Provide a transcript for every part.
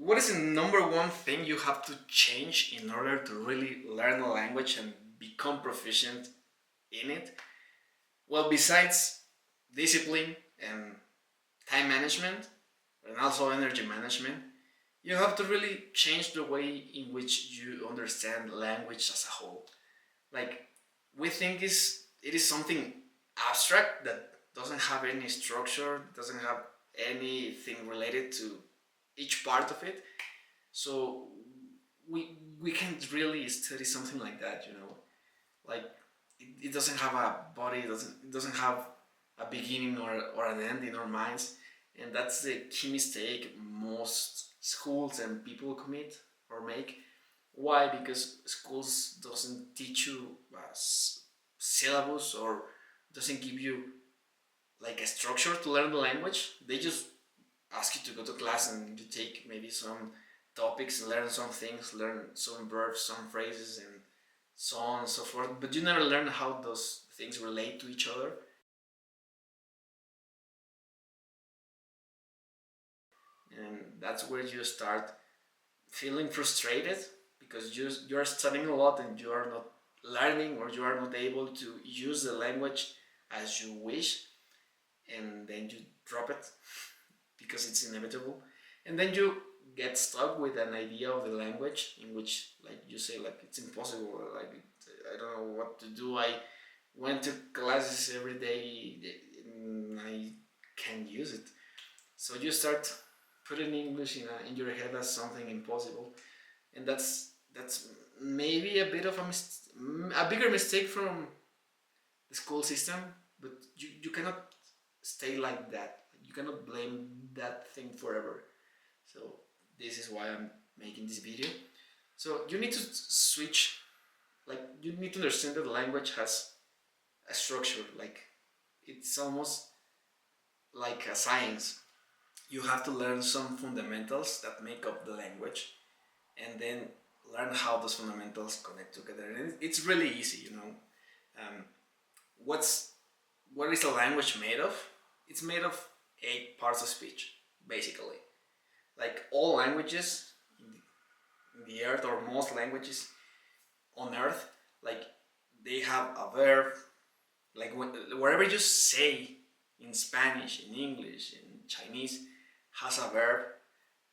what is the number one thing you have to change in order to really learn a language and become proficient in it? Well, besides discipline and time management and also energy management, you have to really change the way in which you understand language as a whole. Like, we think it is something abstract that doesn't have any structure, doesn't have anything related to each part of it. So we can't really study something like that, you know. Like, it doesn't have a body, it doesn't have a beginning or an end in our minds, and that's the key mistake most schools and people commit or make. Why? Because schools doesn't teach you a syllabus or doesn't give you like a structure to learn the language. They just ask you to go to class and you take maybe some topics, learn some things, learn some verbs, some phrases, and so on and so forth. But you never learn how those things relate to each other. And that's where you start feeling frustrated because you're studying a lot and you are not learning, or you are not able to use the language as you wish, and then you drop it because it's inevitable, and then you get stuck with an idea of the language in which, like, you say, like, it's impossible, like, I don't know what to do. I went to classes every day and I can't use it. So you start putting English in your head as something impossible, and that's maybe a bit of a bigger mistake from the school system. But you cannot stay like that. You cannot blame that thing forever. So this is why I'm making this video. So you need to switch, like, you need to understand that language has a structure. Like, it's almost like a science. You have to learn some fundamentals that make up the language, and then learn how those fundamentals connect together. And it's really easy, you know. Um, what is a language made of? It's made of 8 parts of speech, basically. Like, all languages in the earth, or most languages on earth, like, they have a verb. Like, wherever you say in Spanish, in English, in Chinese, has a verb,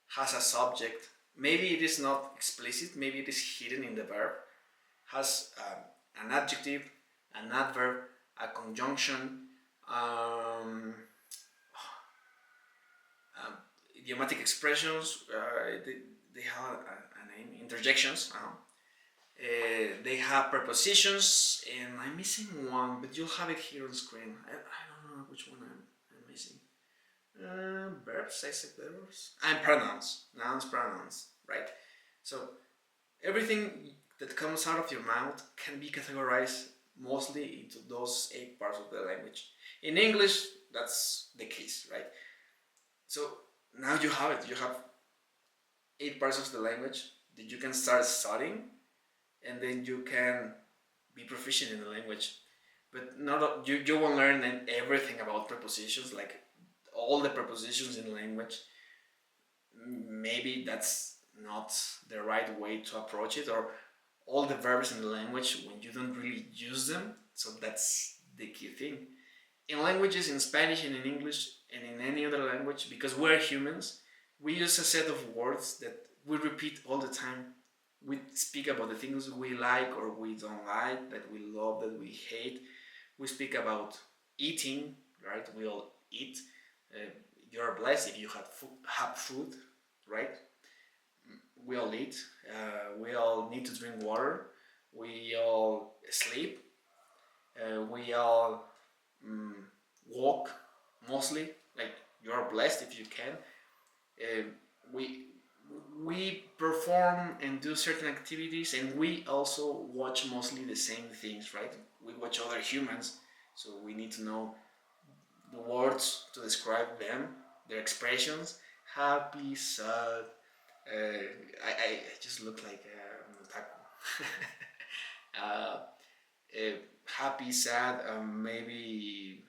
has a subject. Maybe it is not explicit, maybe it is hidden in the verb, has an adjective, an adverb, a conjunction, um, idiomatic expressions, they have a name, interjections. They have prepositions, and I'm missing one, but you'll have it here on screen. I don't know which one I'm missing. Verbs, I said verbs, and pronouns, nouns, pronouns, right? So everything that comes out of your mouth can be categorized mostly into those 8 parts of the language. In English, that's the case, right? So now you have it. You have 8 parts of the language that you can start studying, and then you can be proficient in the language. But not you won't learn everything about prepositions, like all the prepositions in the language. Maybe that's not the right way to approach it, or all the verbs in the language when you don't really use them. So that's the key thing. In languages, in Spanish and in English and in any other language, because we're humans, we use a set of words that we repeat all the time. We speak about the things we like or we don't like, that we love, that we hate. We speak about eating, right? We all eat. You're blessed if you have food, right? We all eat. We all need to drink water. We all sleep. We all walk, mostly. Like, you're blessed if you can. We perform and do certain activities, and we also watch mostly the same things, right? We watch other humans, so we need to know the words to describe them, their expressions. Happy, sad. I just look like an otaku. Happy, sad, maybe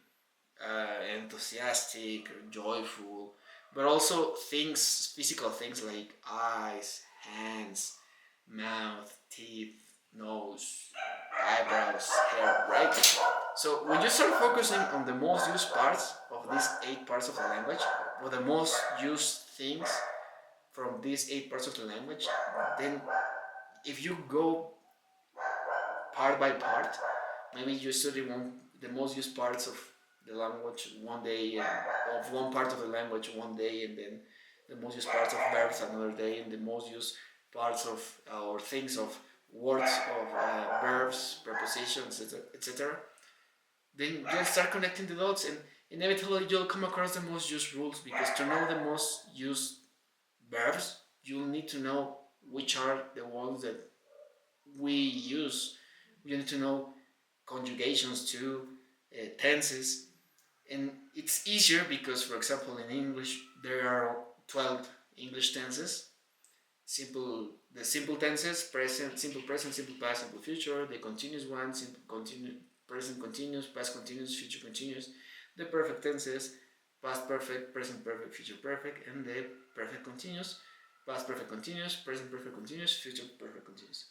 enthusiastic, joyful, but also things, physical things like eyes, hands, mouth, teeth, nose, eyebrows, hair, right? So when you start focusing on the most used parts of these 8 parts of the language, or the most used things from these 8 parts of the language, then if you go part by part, maybe you study the most used parts of the language one day, and of one part of the language one day, and then the most used parts of verbs another day, and the most used parts of or things of words of verbs, prepositions, etc. Then you'll start connecting the dots, and inevitably you'll come across the most used rules, because to know the most used verbs, you'll need to know which are the ones that we use. You need to know conjugations too, tenses, and it's easier because, for example, in English there are 12 English tenses. The simple tenses: present, simple present, simple past, simple future. The continuous ones: simple present continuous, past continuous, future continuous. The perfect tenses: past perfect, present perfect, future perfect, and the perfect continuous: past perfect continuous, present perfect continuous, future perfect continuous.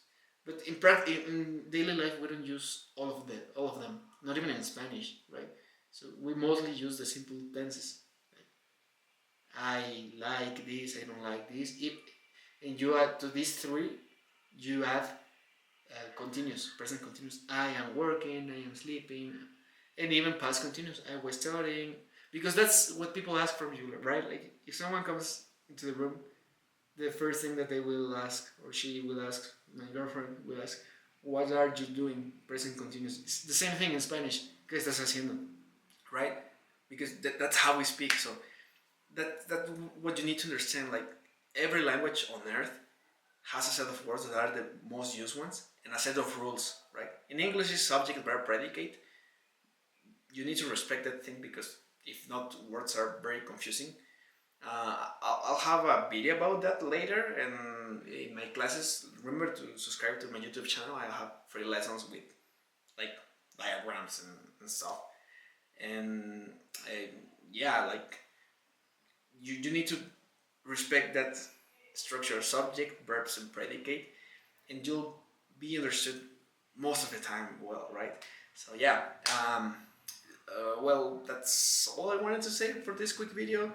But in daily life, we don't use all of them. Not even in Spanish, right? So we mostly use the simple tenses. Like, I like this. I don't like this. And you add to these 3, you add continuous, present continuous. I am working. I am sleeping, and even past continuous. I was studying, because that's what people ask from you, right? Like if someone comes into the room, the first thing that they will ask, or she will ask, my girlfriend will ask, what are you doing? Present continuous. It's the same thing in Spanish. ¿Qué estás haciendo? Right? Because that's how we speak. So that's what you need to understand. Like every language on earth has a set of words that are the most used ones, and a set of rules. Right? In English, it's subject, verb, predicate. You need to respect that thing, because if not, words are very confusing. I'll have a video about that later, and in my classes, remember to subscribe to my YouTube channel. I have free lessons with like diagrams and stuff, and yeah, like you need to respect that structure: subject, verbs, and predicate, and you'll be understood most of the time well, right? So yeah, well, that's all I wanted to say for this quick video.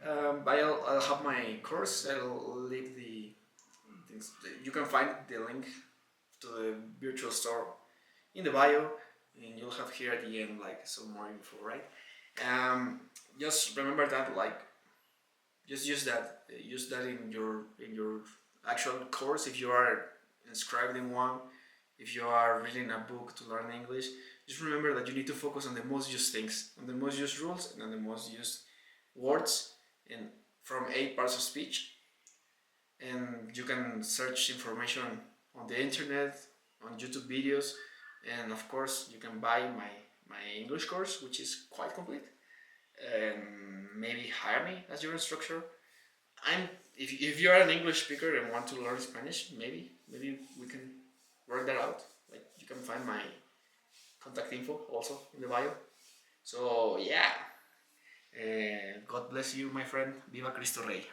I'll have my course. I'll leave the things. You can find the link to the virtual store in the bio, and you'll have here at the end like some more info, right? Just remember that, like, just use that in your actual course if you are inscribed in one. If you are reading a book to learn English, just remember that you need to focus on the most used things, on the most used rules, and on the most used words, and from 8 parts of speech. And you can search information on the internet, on YouTube videos, and of course you can buy my English course, which is quite complete, and maybe hire me as your instructor. If you're an English speaker and want to learn Spanish, maybe we can work that out. Like, you can find my contact info also in the bio. So yeah, God bless you, my friend. Viva Cristo Rey.